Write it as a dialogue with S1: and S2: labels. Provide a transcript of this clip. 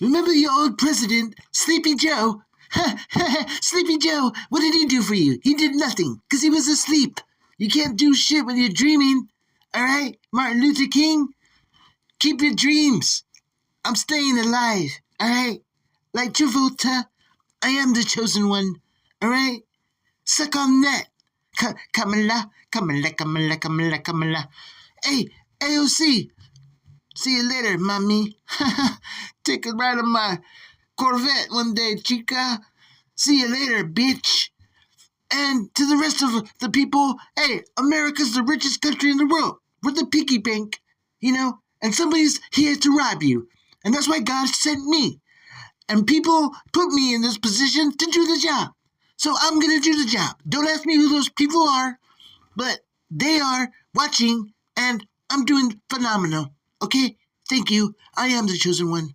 S1: Remember your old president, Sleepy Joe? Sleepy Joe, what did he do for you? He did nothing, because he was asleep. You can't do shit when you're dreaming. All right, Martin Luther King? Keep your dreams. I'm staying alive. All right? Like Travolta, I am the chosen one. All right? Suck on that. Kamala, Kamala, Kamala, Kamala, Kamala. Hey, AOC. See you later, mommy. Take a ride on my Corvette one day, chica. See you later, bitch. And to the rest of the people, hey, America's the richest country in the world. We're the piggy bank, and somebody's here to rob you. And that's why God sent me. And people put me in this position to do the job. So I'm going to do the job. Don't ask me who those people are, but they are watching, and I'm doing phenomenal. Okay? Thank you. I am the chosen one.